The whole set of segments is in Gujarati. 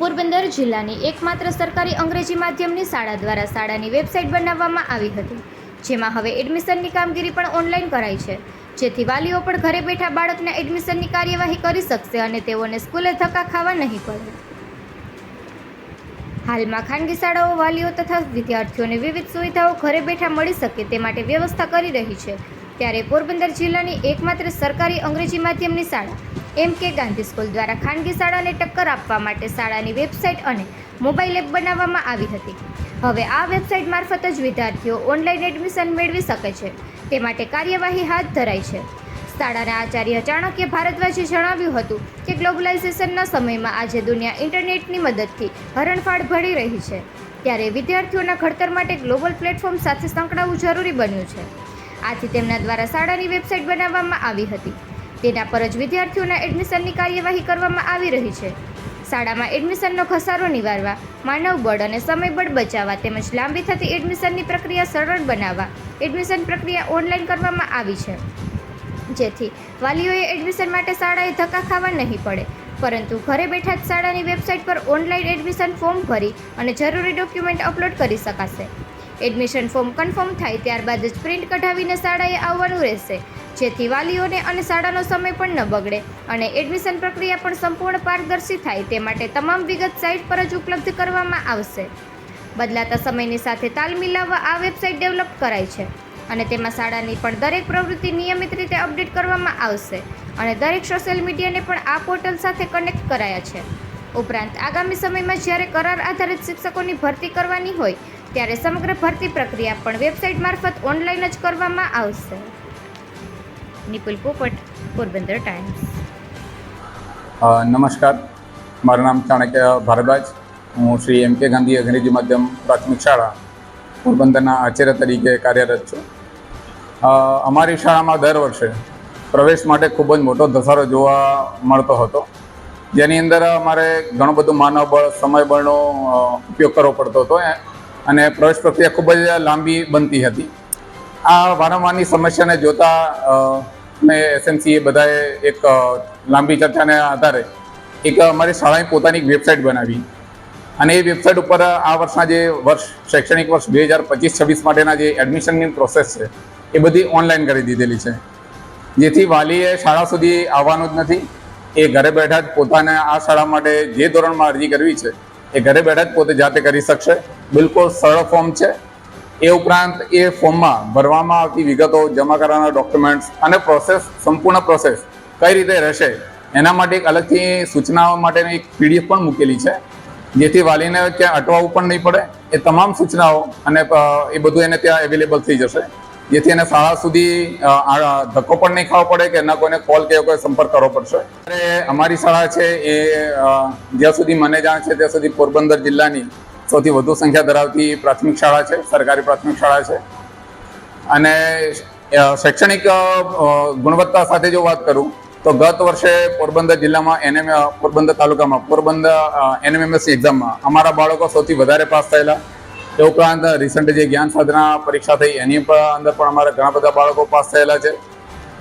પોરબંદર જિલ્લાની એકમાત્ર સરકારી અંગ્રેજી માધ્યમની શાળા દ્વારા શાળાની વેબસાઇટ બનાવવામાં આવી હતી, જેમાં હવે એડમિશનની કામગીરી પણ ઓનલાઈન કરાઈ છે, જેથી વાલીઓ પણ ઘરે બેઠા બાળકના એડમિશનની કાર્યવાહી કરી શકશે અને તેઓને સ્કૂલે ધક્કા ખાવા નહીં પડે। હાલમાં ખાનગી શાળાઓ વાલીઓ તથા વિદ્યાર્થીઓને વિવિધ સુવિધાઓ ઘરે બેઠા મળી શકે તે માટે વ્યવસ્થા કરી રહી છે, ત્યારે પોરબંદર જિલ્લાની એકમાત્ર સરકારી અંગ્રેજી માધ્યમની શાળા MK ગાંધી સ્કૂલ દ્વારા ખાનગી શાળાને ટક્કર આપવા માટે શાળાની વેબસાઇટ અને મોબાઈલ એપ બનાવવામાં આવી હતી। હવે આ વેબસાઇટ મારફત જ વિદ્યાર્થીઓ ઓનલાઈન એડમિશન મેળવી શકે છે, તે માટે કાર્યવાહી હાથ ધરાઈ છે। શાળાના આચાર્ય ચાણક્ય ભારદ્વાજે જણાવ્યું હતું કે ગ્લોબલાઇઝેશનના સમયમાં આજે દુનિયા ઇન્ટરનેટની મદદથી હરણફાળ ભળી રહી છે, ત્યારે વિદ્યાર્થીઓના ઘડતર માટે ગ્લોબલ પ્લેટફોર્મ સાથે સંકળાવવું જરૂરી બન્યું છે। આથી તેમના દ્વારા શાળાની વેબસાઇટ બનાવવામાં આવી હતી, તેના પર જ વિદ્યાર્થીઓના એડમિશનની કાર્યવાહી કરવામાં આવી રહી છે। શાળામાં એડમિશનનો ઘસારો નિવારવા, માનવબળ અને સમયબળ બચાવવા તેમજ લાંબી થતી એડમિશનની પ્રક્રિયા સરળ બનાવવા એડમિશન પ્રક્રિયા ઓનલાઈન કરવામાં આવી છે, જેથી વાલીઓએ એડમિશન માટે શાળાએ ધક્કા ખાવા નહીં પડે, પરંતુ ઘરે બેઠા જ શાળાની વેબસાઇટ પર ઓનલાઈન એડમિશન ફોર્મ ભરી અને જરૂરી ડોક્યુમેન્ટ અપલોડ કરી શકાશે। એડમિશન ફોર્મ કન્ફર્મ થાય ત્યારબાદ જ પ્રિન્ટ કઢાવીને શાળાએ આવવાનું રહેશે, જેથી વાલીઓને અને શાળાનો સમય પણ ન બગડે અને એડમિશન પ્રક્રિયા પણ સંપૂર્ણ પારદર્શી થાય તે માટે તમામ વિગત સાઇટ પર જ ઉપલબ્ધ કરવામાં આવશે। બદલાતા સમયની સાથે તાલ મિલાવવા આ વેબસાઇટ ડેવલપ કરાઈ છે અને તેમાં શાળાની પણ દરેક પ્રવૃત્તિ નિયમિત રીતે અપડેટ કરવામાં આવશે અને દરેક સોશિયલ મીડિયાને પણ આ પોર્ટલ સાથે કનેક્ટ કરાયા છે। ઉપરાંત આગામી સમયમાં જ્યારે કરાર આધારિત શિક્ષકોની ભરતી કરવાની હોય ત્યારે સમગ્ર ભરતી પ્રક્રિયા પણ વેબસાઇટ મારફત ઓનલાઈન જ કરવામાં આવશે। નિપુલ પોપટ, પોરબંદર ટાઈમ્સ। નમસ્કાર, મારું નામ ચાણક્ય ભારદ્વાજ। હું શ્રી MK ગાંધી અંગ્રેજી માધ્યમ પ્રાથમિક શાળા પોરબંદરના આચાર્ય તરીકે કાર્યરત છું। અમારી શાળામાં દર વર્ષે પ્રવેશ માટે ખૂબ જ મોટો ધસારો જોવા મળતો હતો, જેની અંદર અમારે ઘણું બધું માનવબળ, સમયબળનો ઉપયોગ કરવો પડતો હતો અને પ્રવેશ પ્રક્રિયા ખૂબ જ લાંબી બનતી હતી। આ વારંવારની સમસ્યાને જોતા મેં SMCએ બધાએ એક લાંબી ચર્ચાને આધારે એક અમારી શાળાની પોતાની વેબસાઇટ બનાવી અને એ વેબસાઇટ ઉપર આ વર્ષના જે શૈક્ષણિક વર્ષ 2025-26 માટેના જે એડમિશનની પ્રોસેસ છે એ બધી ઓનલાઈન કરી દીધેલી છે, જેથી વાલીએ શાળા સુધી આવવાનું જ નથી। એ ઘરે બેઠા જ પોતાને આ શાળા માટે જે ધોરણમાં અરજી કરવી છે એ ઘરે બેઠા જ પોતે જાતે કરી શકશે। બિલકુલ સરળ ફોર્મ છે। એ ઉપરાંત એ ફોર્મમાં ભરવામાં આવતી વિગતો, જમા કરવાના ડોક્યુમેન્ટ્સ અને સંપૂર્ણ પ્રોસેસ કઈ રીતે રહેશે એના માટે એક અલગથી સૂચનાઓ માટેની એક PDF પણ મૂકેલી છે, જેથી વાલીને ક્યાં અટવાવું પણ નહીં પડે। એ તમામ સૂચનાઓ અને એ બધું એને ત્યાં અવેલેબલ થઈ જશે, જેથી એને શાળા સુધી ધક્કો પણ નહીં ખાવો પડે કે ન કોઈને કોલ કે કોઈ સંપર્ક કરવો પડશે। અમારી શાળા છે એ જ્યાં સુધી મને જાણ છે ત્યાં સુધી પોરબંદર જિલ્લાની સૌથી વધુ સંખ્યા ધરાવતી પ્રાથમિક શાળા છે, સરકારી પ્રાથમિક શાળા છે। અને શૈક્ષણિક ગુણવત્તા સાથે જો વાત કરું તો ગત વર્ષે પોરબંદર જિલ્લામાં પોરબંદર તાલુકામાં પોરબંદર NMMS એક્ઝામમાં અમારા બાળકો સૌથી વધારે પાસ થયેલા। એ ઉપરાંત રિસન્ટ જે જ્ઞાન સાધના પરીક્ષા થઈ એની અંદર પણ અમારા ઘણા બધા બાળકો પાસ થયેલા છે।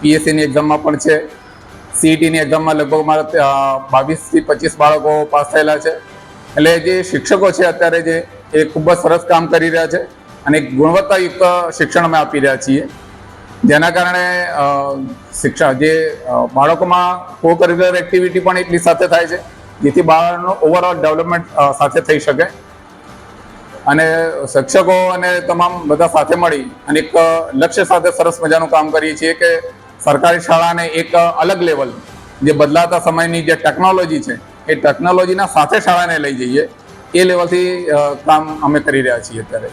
PSCની એક્ઝામમાં પણ છે। CETની એક્ઝામમાં લગભગ અમારા 22 થી 25 બાળકો પાસ થયેલા છે। એટલે જે શિક્ષકો છે અત્યારે જે એ ખૂબ જ સરસ કામ કરી રહ્યા છે અને ગુણવત્તાયુક્ત શિક્ષણ અમે આપી રહ્યા છીએ, જેના કારણે જે બાળકોમાં કો કરિક્યુલર એક્ટિવિટી પણ એટલી સાથે થાય છે, જેથી બાળકનો ઓવરઓલ ડેવલપમેન્ટ સાથે થઈ શકે। અને શિક્ષકો અને તમામ બધા સાથે મળી અને એક લક્ષ્ય સાથે સરસ મજાનું કામ કરીએ છીએ કે સરકારી શાળાને એક અલગ લેવલ, જે બદલાતા સમયની જે ટેકનોલોજી છે એ ટેકનોલોજીના સાથે શાળાને લઈ જઈએ એ લેવલથી કામ અમે કરી રહ્યા છીએ અત્યારે।